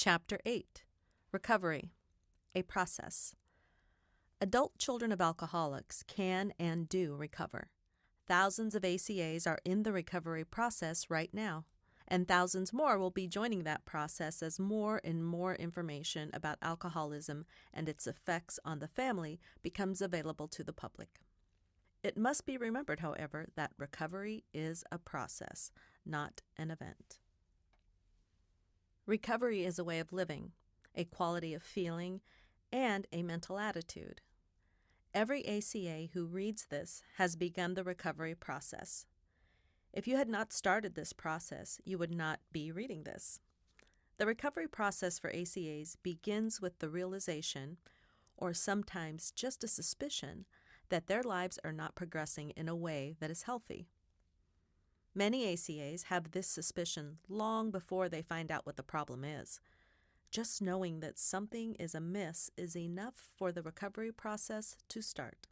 Chapter 8. Recovery, a Process. Adult children of alcoholics can and do recover. Thousands of ACAs are in the recovery process right now, and thousands more will be joining that process as more and more information about alcoholism and its effects on the family becomes available to the public. It must be remembered, however, that recovery is a process, not an event. Recovery is a way of living, a quality of feeling, and a mental attitude. Every ACA who reads this has begun the recovery process. If you had not started this process, you would not be reading this. The recovery process for ACAs begins with the realization, or sometimes just a suspicion, that their lives are not progressing in a way that is healthy. Many ACAs have this suspicion long before they find out what the problem is. Just knowing that something is amiss is enough for the recovery process to start.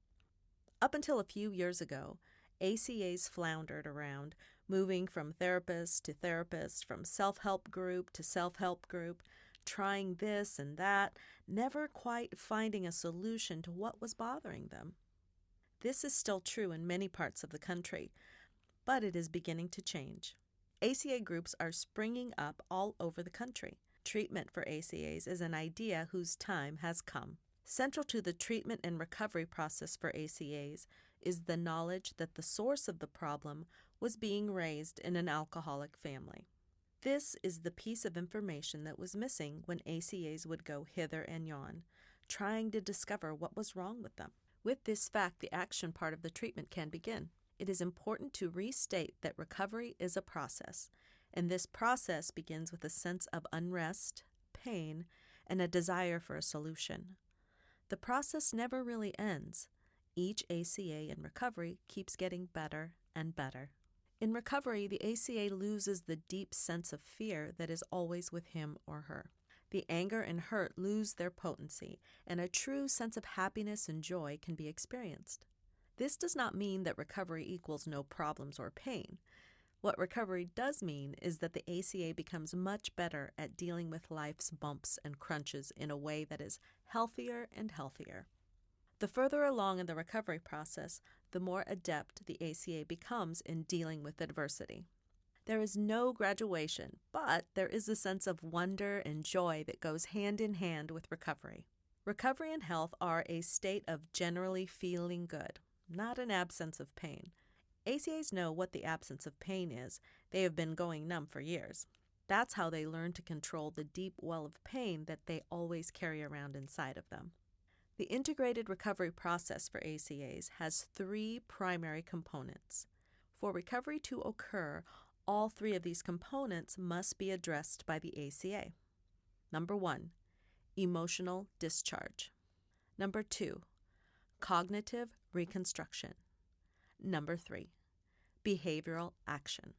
Up until a few years ago, ACAs floundered around, moving from therapist to therapist, from self-help group to self-help group, trying this and that, never quite finding a solution to what was bothering them. This is still true in many parts of the country, but it is beginning to change. ACA groups are springing up all over the country. Treatment for ACAs is an idea whose time has come. Central to the treatment and recovery process for ACAs is the knowledge that the source of the problem was being raised in an alcoholic family. This is the piece of information that was missing when ACAs would go hither and yon, trying to discover what was wrong with them. With this fact, the action part of the treatment can begin. It is important to restate that recovery is a process, and this process begins with a sense of unrest, pain, and a desire for a solution. The process never really ends. Each ACA in recovery keeps getting better and better. In recovery, the ACA loses the deep sense of fear that is always with him or her. The anger and hurt lose their potency, and a true sense of happiness and joy can be experienced. This does not mean that recovery equals no problems or pain. What recovery does mean is that the ACA becomes much better at dealing with life's bumps and crunches in a way that is healthier and healthier. The further along in the recovery process, the more adept the ACA becomes in dealing with adversity. There is no graduation, but there is a sense of wonder and joy that goes hand in hand with recovery. Recovery and health are a state of generally feeling good, not an absence of pain. ACAs know what the absence of pain is. They have been going numb for years. That's how they learn to control the deep well of pain that they always carry around inside of them. The integrated recovery process for ACAs has three primary components. For recovery to occur, all three of these components must be addressed by the ACA. Number 1, emotional discharge. Number 2, cognitive reconstruction. Number 3, behavioral action.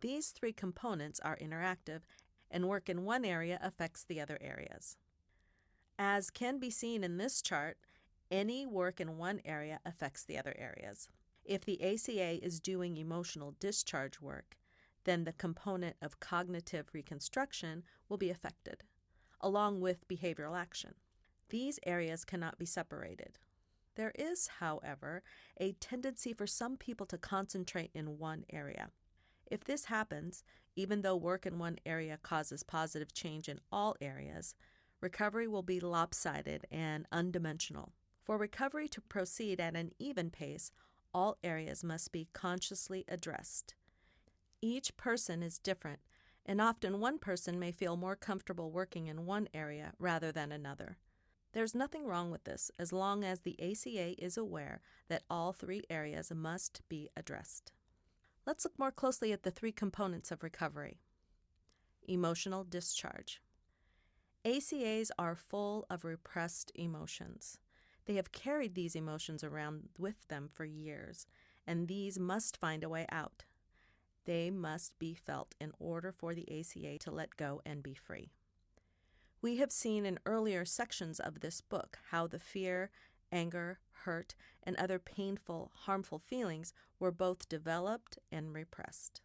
These three components are interactive, and work in one area affects the other areas. As can be seen in this chart, any work in one area affects the other areas. If the ACA is doing emotional discharge work, then the component of cognitive reconstruction will be affected, along with behavioral action. These areas cannot be separated. There is, however, a tendency for some people to concentrate in one area. If this happens, even though work in one area causes positive change in all areas, recovery will be lopsided and undimensional. For recovery to proceed at an even pace, all areas must be consciously addressed. Each person is different, and often one person may feel more comfortable working in one area rather than another. There's nothing wrong with this as long as the ACA is aware that all three areas must be addressed. Let's look more closely at the three components of recovery. Emotional discharge. ACAs are full of repressed emotions. They have carried these emotions around with them for years, and these must find a way out. They must be felt in order for the ACA to let go and be free. We have seen in earlier sections of this book how the fear, anger, hurt, and other painful, harmful feelings were both developed and repressed.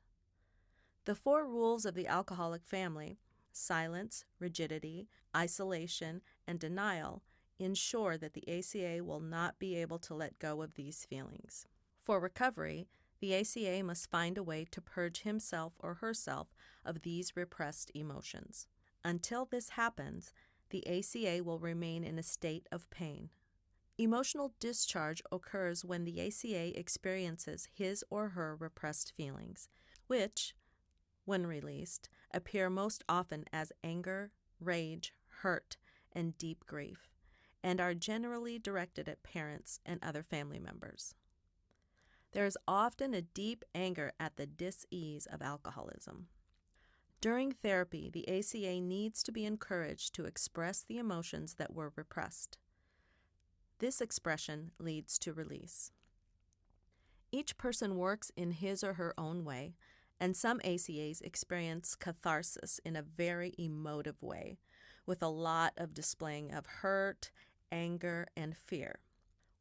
The 4 rules of the alcoholic family silence, rigidity, isolation, and denial ensure that the ACA will not be able to let go of these feelings. For recovery, the ACA must find a way to purge himself or herself of these repressed emotions. Until this happens, the ACA will remain in a state of pain. Emotional discharge occurs when the ACA experiences his or her repressed feelings, which, when released, appear most often as anger, rage, hurt, and deep grief, and are generally directed at parents and other family members. There is often a deep anger at the dis-ease of alcoholism. During therapy, the ACA needs to be encouraged to express the emotions that were repressed. This expression leads to release. Each person works in his or her own way, and some ACAs experience catharsis in a very emotive way, with a lot of displaying of hurt, anger, and fear,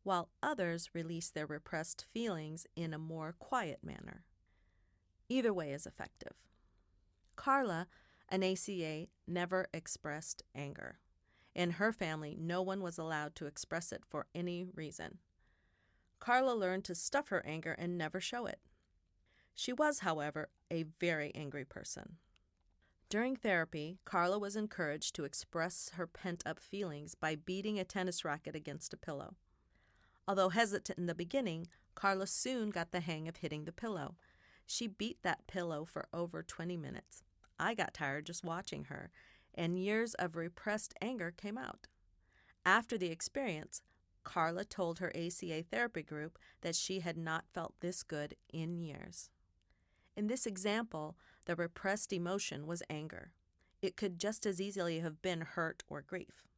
while others release their repressed feelings in a more quiet manner. Either way is effective. Carla, an ACA, never expressed anger. In her family, no one was allowed to express it for any reason. Carla learned to stuff her anger and never show it. She was, however, a very angry person. During therapy, Carla was encouraged to express her pent-up feelings by beating a tennis racket against a pillow. Although hesitant in the beginning, Carla soon got the hang of hitting the pillow. She beat that pillow for over 20 minutes. I got tired just watching her, and years of repressed anger came out. After the experience, Carla told her ACA therapy group that she had not felt this good in years. In this example, the repressed emotion was anger. It could just as easily have been hurt or grief.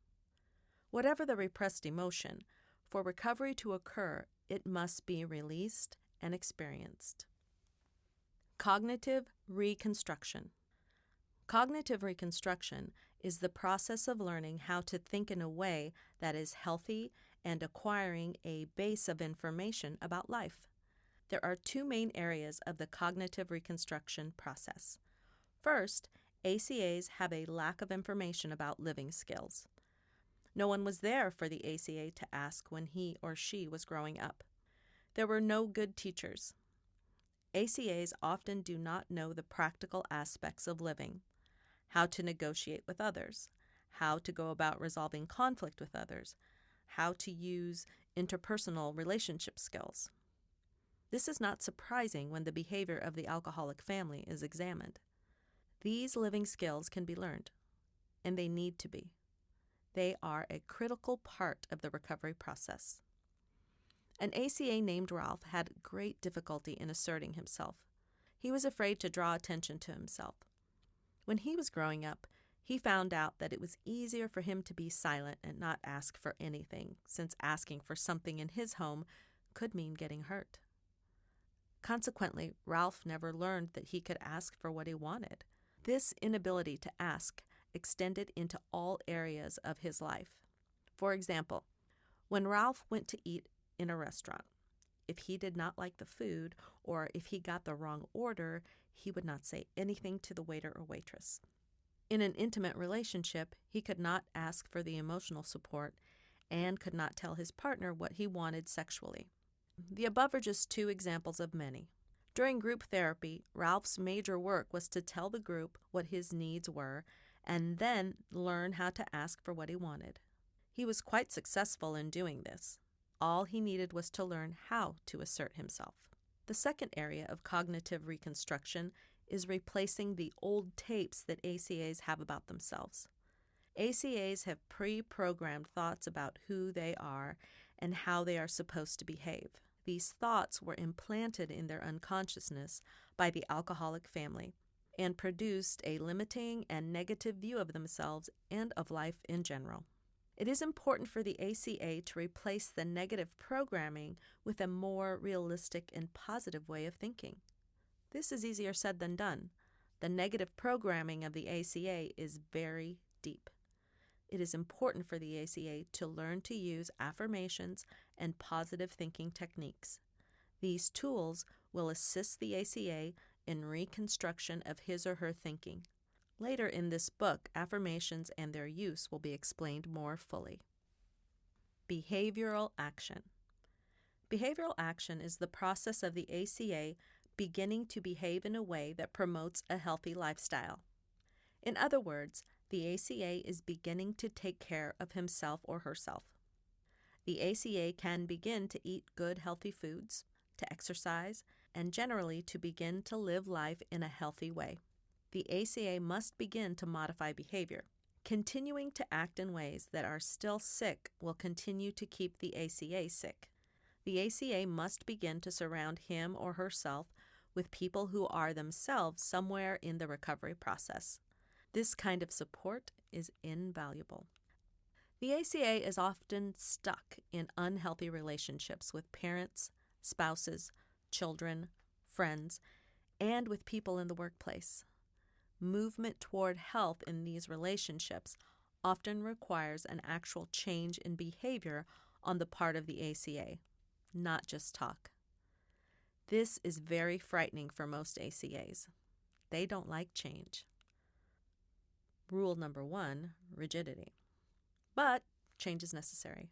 Whatever the repressed emotion, for recovery to occur, it must be released and experienced. Cognitive reconstruction. Cognitive reconstruction is the process of learning how to think in a way that is healthy and acquiring a base of information about life. There are two main areas of the cognitive reconstruction process. First, ACAs have a lack of information about living skills. No one was there for the ACA to ask when he or she was growing up. There were no good teachers. ACAs often do not know the practical aspects of living: how to negotiate with others, how to go about resolving conflict with others, how to use interpersonal relationship skills. This is not surprising when the behavior of the alcoholic family is examined. These living skills can be learned, and they need to be. They are a critical part of the recovery process. An ACA named Ralph had great difficulty in asserting himself. He was afraid to draw attention to himself. When he was growing up, he found out that it was easier for him to be silent and not ask for anything, since asking for something in his home could mean getting hurt. Consequently, Ralph never learned that he could ask for what he wanted. This inability to ask extended into all areas of his life. For example, when Ralph went to eat in a restaurant, if he did not like the food or if he got the wrong order, he would not say anything to the waiter or waitress. In an intimate relationship, he could not ask for the emotional support and could not tell his partner what he wanted sexually. The above are just two examples of many. During group therapy, Ralph's major work was to tell the group what his needs were and then learn how to ask for what he wanted. He was quite successful in doing this. All he needed was to learn how to assert himself. The second area of cognitive reconstruction is replacing the old tapes that ACAs have about themselves. ACAs have pre-programmed thoughts about who they are and how they are supposed to behave. These thoughts were implanted in their unconsciousness by the alcoholic family and produced a limiting and negative view of themselves and of life in general. It is important for the ACA to replace the negative programming with a more realistic and positive way of thinking. This is easier said than done. The negative programming of the ACA is very deep. It is important for the ACA to learn to use affirmations and positive thinking techniques. These tools will assist the ACA in reconstruction of his or her thinking. Later in this book, affirmations and their use will be explained more fully. Behavioral action. Behavioral action is the process of the ACA beginning to behave in a way that promotes a healthy lifestyle. In other words, the ACA is beginning to take care of himself or herself. The ACA can begin to eat good, healthy foods, to exercise, and generally to begin to live life in a healthy way. The ACA must begin to modify behavior. Continuing to act in ways that are still sick will continue to keep the ACA sick. The ACA must begin to surround him or herself with people who are themselves somewhere in the recovery process. This kind of support is invaluable. The ACA is often stuck in unhealthy relationships with parents, spouses, children, friends, and with people in the workplace. Movement toward health in these relationships often requires an actual change in behavior on the part of the ACA, not just talk. This is very frightening for most ACAs. They don't like change. Rule number 1, rigidity. But change is necessary.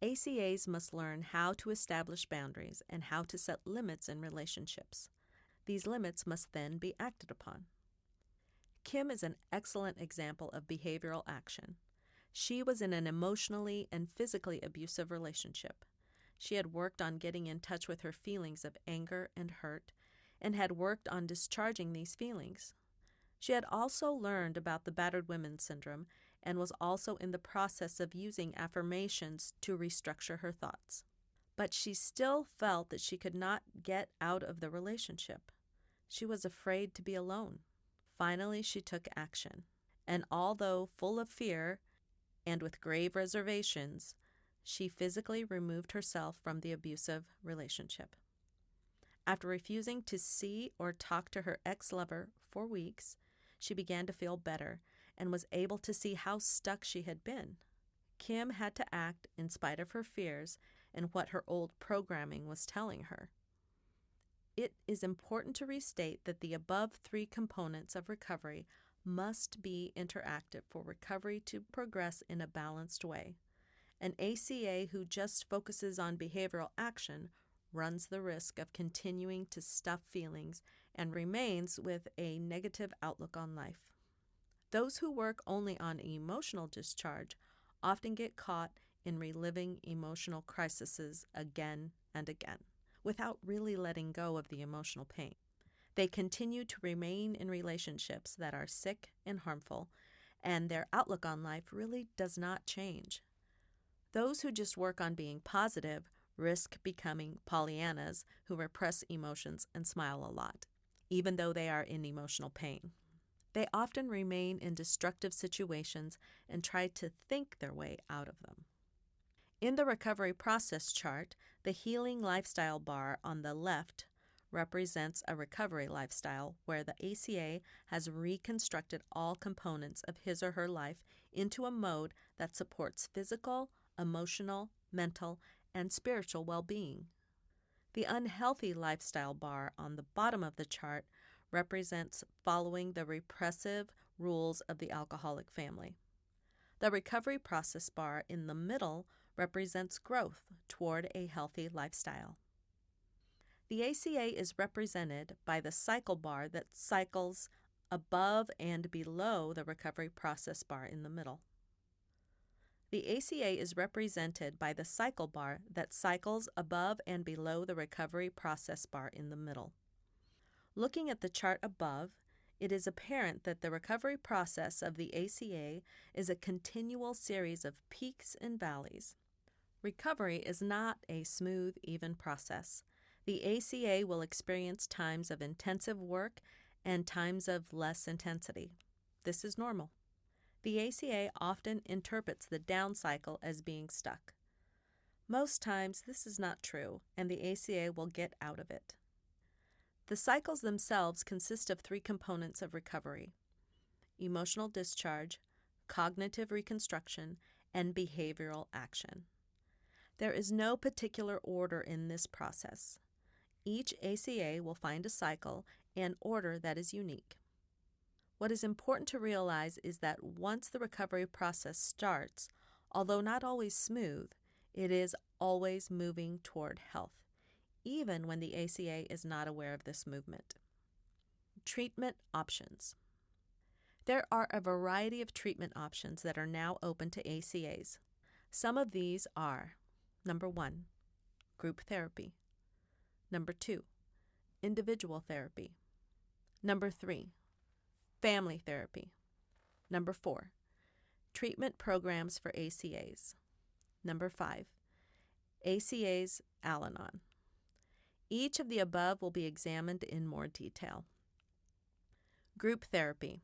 ACAs must learn how to establish boundaries and how to set limits in relationships. These limits must then be acted upon. Kim is an excellent example of behavioral action. She was in an emotionally and physically abusive relationship. She had worked on getting in touch with her feelings of anger and hurt, and had worked on discharging these feelings. She had also learned about the battered women syndrome and was also in the process of using affirmations to restructure her thoughts. But she still felt that she could not get out of the relationship. She was afraid to be alone. Finally, she took action, and although full of fear and with grave reservations, she physically removed herself from the abusive relationship. After refusing to see or talk to her ex-lover for weeks, she began to feel better and was able to see how stuck she had been. Kim had to act in spite of her fears and what her old programming was telling her. It is important to restate that the above 3 components of recovery must be interactive for recovery to progress in a balanced way. An ACA who just focuses on behavioral action runs the risk of continuing to stuff feelings and remains with a negative outlook on life. Those who work only on emotional discharge often get caught in reliving emotional crises again and again, without really letting go of the emotional pain. They continue to remain in relationships that are sick and harmful, and their outlook on life really does not change. Those who just work on being positive risk becoming Pollyannas who repress emotions and smile a lot, even though they are in emotional pain. They often remain in destructive situations and try to think their way out of them. In the recovery process chart, the healing lifestyle bar on the left represents a recovery lifestyle where the ACA has reconstructed all components of his or her life into a mode that supports physical, emotional, mental, and spiritual well-being. The unhealthy lifestyle bar on the bottom of the chart represents following the repressive rules of the alcoholic family. The recovery process bar in the middle represents growth toward a healthy lifestyle. The ACA is represented by the cycle bar that cycles above and below the recovery process bar in the middle. The ACA is represented by the cycle bar that cycles above and below the recovery process bar in the middle. Looking at the chart above, it is apparent that the recovery process of the ACA is a continual series of peaks and valleys. Recovery is not a smooth, even process. The ACA will experience times of intensive work and times of less intensity. This is normal. The ACA often interprets the down cycle as being stuck. Most times, this is not true, and the ACA will get out of it. The cycles themselves consist of 3 components of recovery: emotional discharge, cognitive reconstruction, and behavioral action. There is no particular order in this process. Each ACA will find a cycle and order that is unique. What is important to realize is that once the recovery process starts, although not always smooth, it is always moving toward health, even when the ACA is not aware of this movement. Treatment options. There are a variety of treatment options that are now open to ACAs. Some of these are: number 1, group therapy; number 2, individual therapy; number 3, family therapy; number 4, treatment programs for ACAs; number 5, ACA's Al-Anon. Each of the above will be examined in more detail. Group therapy.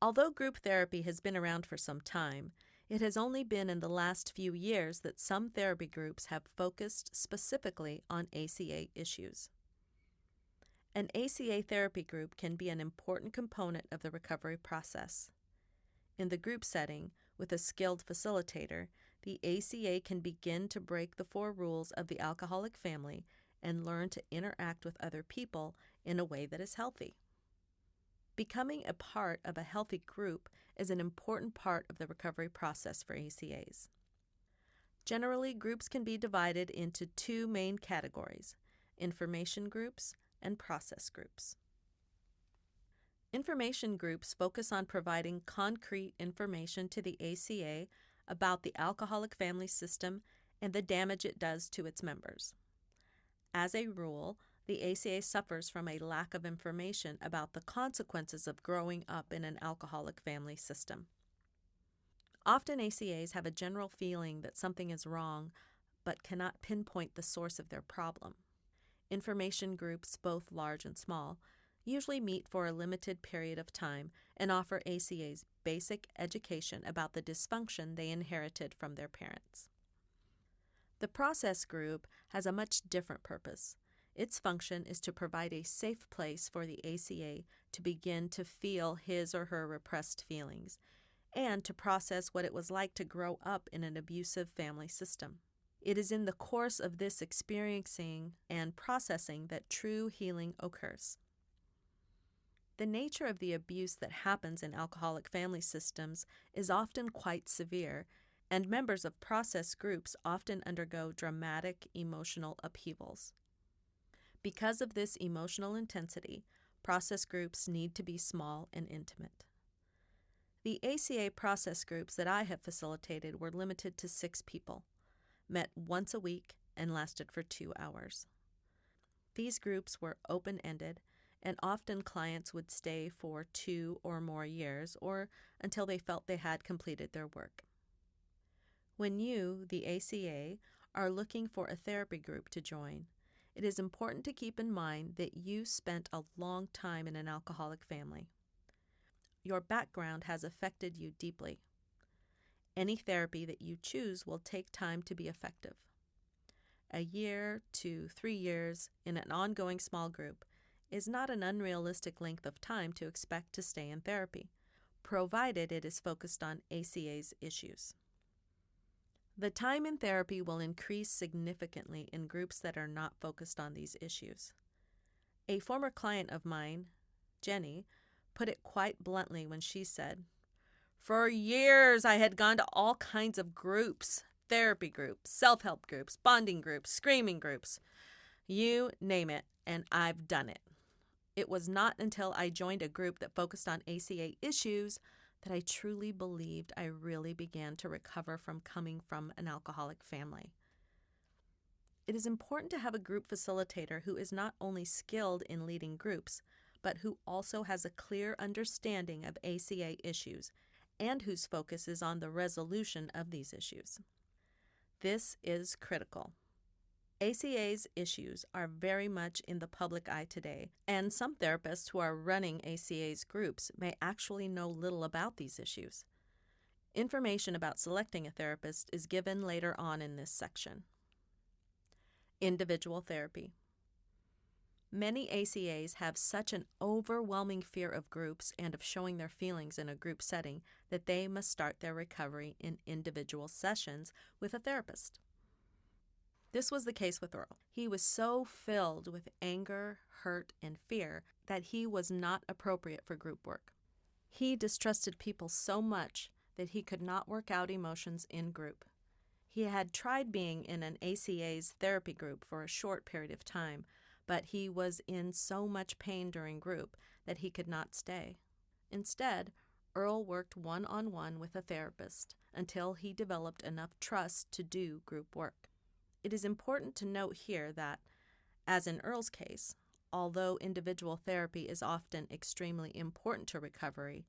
Although group therapy has been around for some time, it has only been in the last few years that some therapy groups have focused specifically on ACA issues. An ACA therapy group can be an important component of the recovery process. In the group setting, with a skilled facilitator, the ACA can begin to break the 4 rules of the alcoholic family and learn to interact with other people in a way that is healthy. Becoming a part of a healthy group is an important part of the recovery process for ACAs. Generally, groups can be divided into 2 main categories: information groups and process groups. Information groups focus on providing concrete information to the ACA about the alcoholic family system and the damage it does to its members. As a rule, the ACA suffers from a lack of information about the consequences of growing up in an alcoholic family system. Often ACAs have a general feeling that something is wrong, but cannot pinpoint the source of their problem. Information groups, both large and small, usually meet for a limited period of time and offer ACAs basic education about the dysfunction they inherited from their parents. The process group has a much different purpose. Its function is to provide a safe place for the ACA to begin to feel his or her repressed feelings and to process what it was like to grow up in an abusive family system. It is in the course of this experiencing and processing that true healing occurs. The nature of the abuse that happens in alcoholic family systems is often quite severe, and members of process groups often undergo dramatic emotional upheavals. Because of this emotional intensity, process groups need to be small and intimate. The ACA process groups that I have facilitated were limited to 6 people, met once a week, and lasted for 2 hours. These groups were open-ended, and often clients would stay for 2 or more years or until they felt they had completed their work. When you, the ACA, are looking for a therapy group to join, it is important to keep in mind that you spent a long time in an alcoholic family. Your background has affected you deeply. Any therapy that you choose will take time to be effective. A year to 3 years in an ongoing small group is not an unrealistic length of time to expect to stay in therapy, provided it is focused on ACA's issues. The time in therapy will increase significantly in groups that are not focused on these issues. A former client of mine, Jenny, put it quite bluntly when she said, "For years I had gone to all kinds of groups, therapy groups, self-help groups, bonding groups, screaming groups, you name it, and I've done it. It was not until I joined a group that focused on ACA issues that I truly believed I really began to recover from coming from an alcoholic family." It is important to have a group facilitator who is not only skilled in leading groups, but who also has a clear understanding of ACA issues and whose focus is on the resolution of these issues. This is critical. ACA's issues are very much in the public eye today, and some therapists who are running ACA's groups may actually know little about these issues. Information about selecting a therapist is given later on in this section. Individual therapy. Many ACAs have such an overwhelming fear of groups and of showing their feelings in a group setting that they must start their recovery in individual sessions with a therapist. This was the case with Earl. He was so filled with anger, hurt, and fear that he was not appropriate for group work. He distrusted people so much that he could not work out emotions in group. He had tried being in an ACA's therapy group for a short period of time, but he was in so much pain during group that he could not stay. Instead, Earl worked one-on-one with a therapist until he developed enough trust to do group work. It is important to note here that, as in Earl's case, although individual therapy is often extremely important to recovery,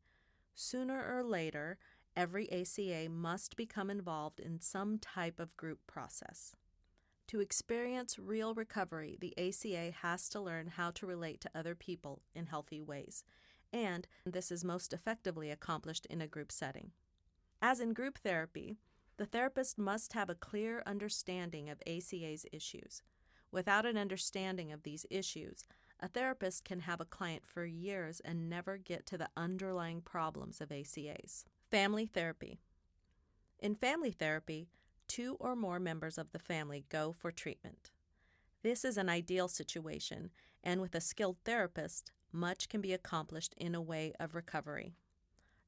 sooner or later, every ACA must become involved in some type of group process. To experience real recovery, the ACA has to learn how to relate to other people in healthy ways, and this is most effectively accomplished in a group setting. As in group therapy, the therapist must have a clear understanding of ACA's issues. Without an understanding of these issues, a therapist can have a client for years and never get to the underlying problems of ACAs. Family therapy. In family therapy, 2 or more members of the family go for treatment. This is an ideal situation, and with a skilled therapist, much can be accomplished in a way of recovery.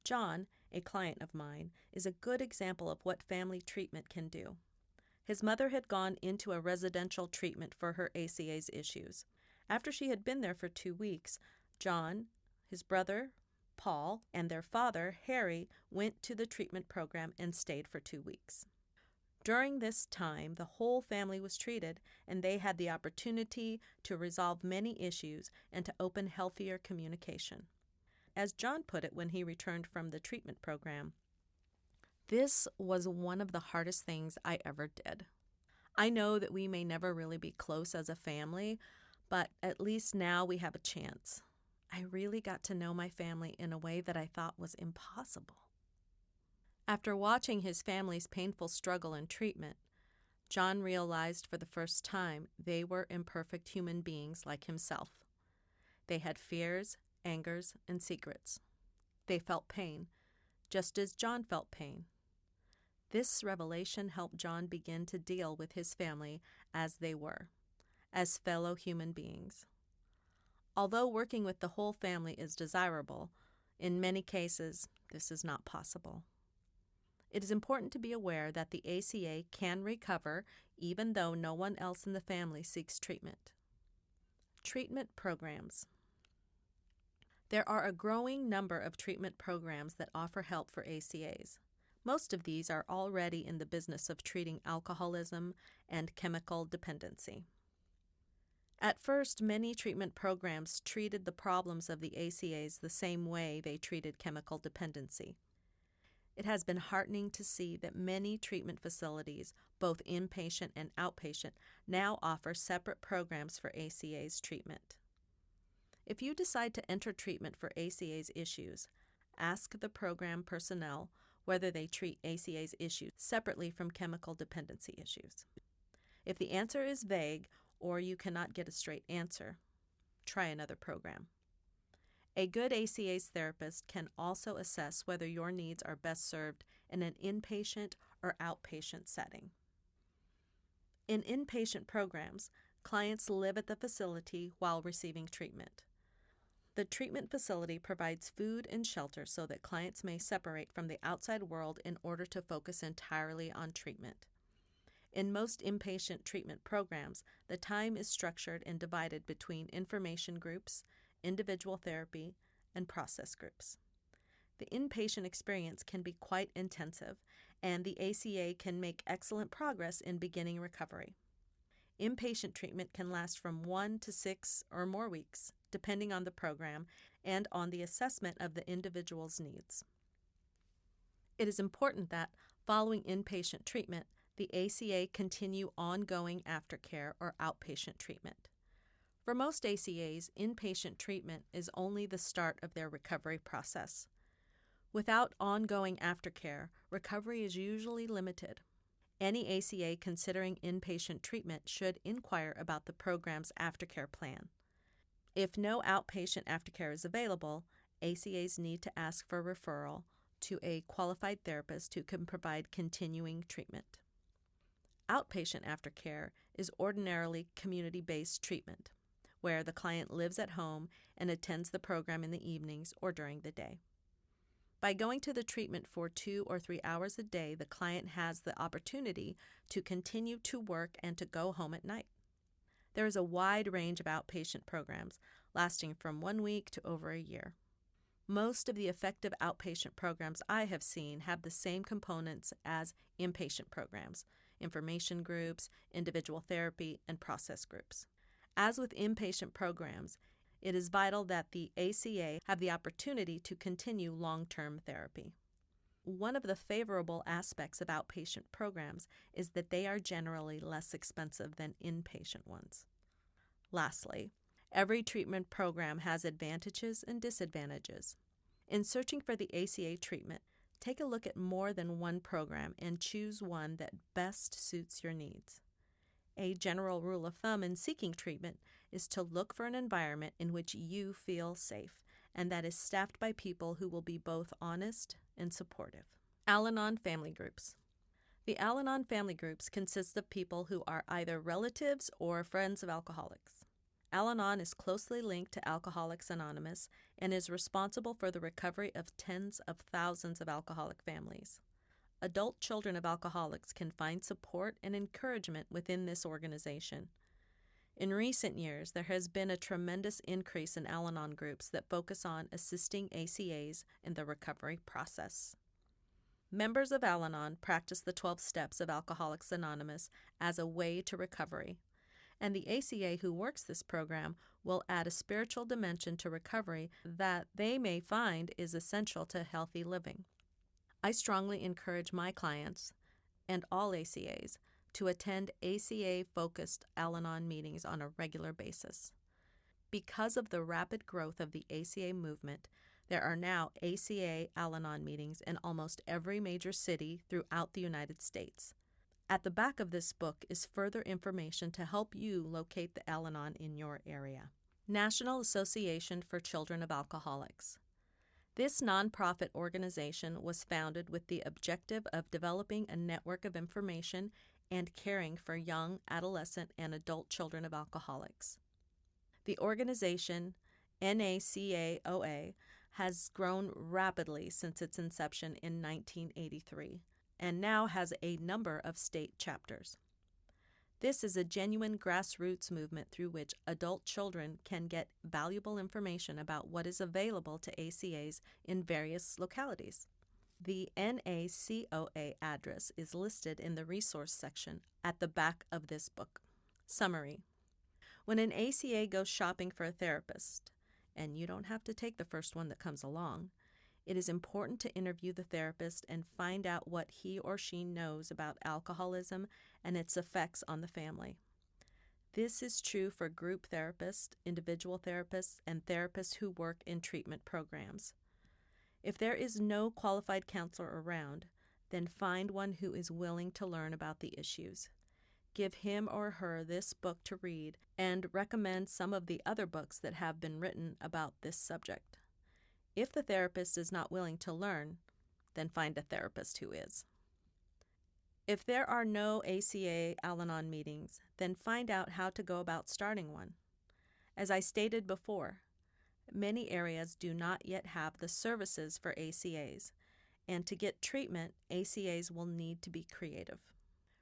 John, a client of mine, is a good example of what family treatment can do. His mother had gone into a residential treatment for her ACA's issues. After she had been there for 2 weeks, John, his brother, Paul, and their father, Harry, went to the treatment program and stayed for 2 weeks. During this time, the whole family was treated, and they had the opportunity to resolve many issues and to open healthier communication. As John put it when he returned from the treatment program, "This was one of the hardest things I ever did. I know that we may never really be close as a family, but at least now we have a chance. I really got to know my family in a way that I thought was impossible." After watching his family's painful struggle in treatment, John realized for the first time they were imperfect human beings like himself. They had fears, angers, and secrets. They felt pain, just as John felt pain. This revelation helped John begin to deal with his family as they were, as fellow human beings. Although working with the whole family is desirable, in many cases this is not possible. It is important to be aware that the ACA can recover even though no one else in the family seeks treatment. Treatment programs. There are a growing number of treatment programs that offer help for ACAs. Most of these are already in the business of treating alcoholism and chemical dependency. At first, many treatment programs treated the problems of the ACAs the same way they treated chemical dependency. It has been heartening to see that many treatment facilities, both inpatient and outpatient, now offer separate programs for ACA's treatment. If you decide to enter treatment for ACA's issues, ask the program personnel whether they treat ACA's issues separately from chemical dependency issues. If the answer is vague or you cannot get a straight answer, try another program. A good ACA's therapist can also assess whether your needs are best served in an inpatient or outpatient setting. In inpatient programs, clients live at the facility while receiving treatment. The treatment facility provides food and shelter so that clients may separate from the outside world in order to focus entirely on treatment. In most inpatient treatment programs, the time is structured and divided between information groups, individual therapy, and process groups. The inpatient experience can be quite intensive, and the ACA can make excellent progress in beginning recovery. Inpatient treatment can last from 1 to 6 or more weeks, depending on the program and on the assessment of the individual's needs. It is important that, following inpatient treatment, the ACA continue ongoing aftercare or outpatient treatment. For most ACAs, inpatient treatment is only the start of their recovery process. Without ongoing aftercare, recovery is usually limited. Any ACA considering inpatient treatment should inquire about the program's aftercare plan. If no outpatient aftercare is available, ACAs need to ask for referral to a qualified therapist who can provide continuing treatment. Outpatient aftercare is ordinarily community-based treatment, where the client lives at home and attends the program in the evenings or during the day. By going to the treatment for 2 or 3 hours a day, the client has the opportunity to continue to work and to go home at night. There is a wide range of outpatient programs, lasting from 1 week to over a year. Most of the effective outpatient programs I have seen have the same components as inpatient programs: information groups, individual therapy, and process groups. As with inpatient programs, it is vital that the ACA have the opportunity to continue long-term therapy. One of the favorable aspects of outpatient programs is that they are generally less expensive than inpatient ones. Lastly, every treatment program has advantages and disadvantages. In searching for the ACA treatment, take a look at more than one program and choose one that best suits your needs. A general rule of thumb in seeking treatment is to look for an environment in which you feel safe and that is staffed by people who will be both honest and supportive. Al-Anon family groups. The Al-Anon family groups consist of people who are either relatives or friends of alcoholics. Al-Anon is closely linked to Alcoholics Anonymous and is responsible for the recovery of tens of thousands of alcoholic families. Adult children of alcoholics can find support and encouragement within this organization. In recent years, there has been a tremendous increase in Al-Anon groups that focus on assisting ACAs in the recovery process. Members of Al-Anon practice the 12 steps of Alcoholics Anonymous as a way to recovery, and the ACA who works this program will add a spiritual dimension to recovery that they may find is essential to healthy living. I strongly encourage my clients, and all ACAs, to attend ACA-focused Al-Anon meetings on a regular basis. Because of the rapid growth of the ACA movement, there are now ACA Al-Anon meetings in almost every major city throughout the United States. At the back of this book is further information to help you locate the Al-Anon in your area. National Association for Children of Alcoholics. This nonprofit organization was founded with the objective of developing a network of information and caring for young, adolescent, and adult children of alcoholics. The organization, NACAOA, has grown rapidly since its inception in 1983 and now has a number of state chapters. This is a genuine grassroots movement through which adult children can get valuable information about what is available to ACAs in various localities. The NACOA address is listed in the resource section at the back of this book. Summary. When an ACA goes shopping for a therapist, and you don't have to take the first one that comes along, it is important to interview the therapist and find out what he or she knows about alcoholism and its effects on the family. This is true for group therapists, individual therapists, and therapists who work in treatment programs. If there is no qualified counselor around, then find one who is willing to learn about the issues. Give him or her this book to read and recommend some of the other books that have been written about this subject. If the therapist is not willing to learn, then find a therapist who is. If there are no ACA Al-Anon meetings, then find out how to go about starting one. As I stated before, many areas do not yet have the services for ACAs, and to get treatment, ACAs will need to be creative.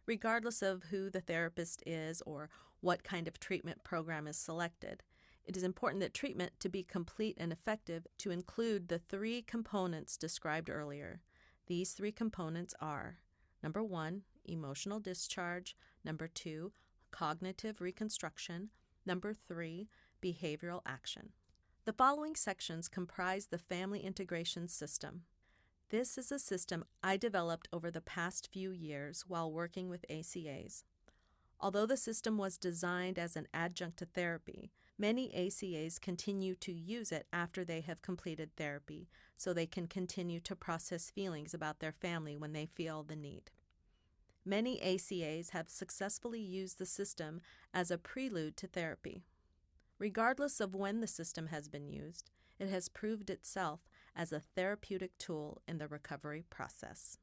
Regardless of who the therapist is or what kind of treatment program is selected, it is important that treatment to be complete and effective to include the 3 components described earlier. These 3 components are: number 1, emotional discharge; number 2, cognitive reconstruction; number 3, behavioral action. The following sections comprise the Family Integration System. This is a system I developed over the past few years while working with ACAs. Although the system was designed as an adjunct to therapy, many ACAs continue to use it after they have completed therapy, so they can continue to process feelings about their family when they feel the need. Many ACAs have successfully used the system as a prelude to therapy. Regardless of when the system has been used, it has proved itself as a therapeutic tool in the recovery process.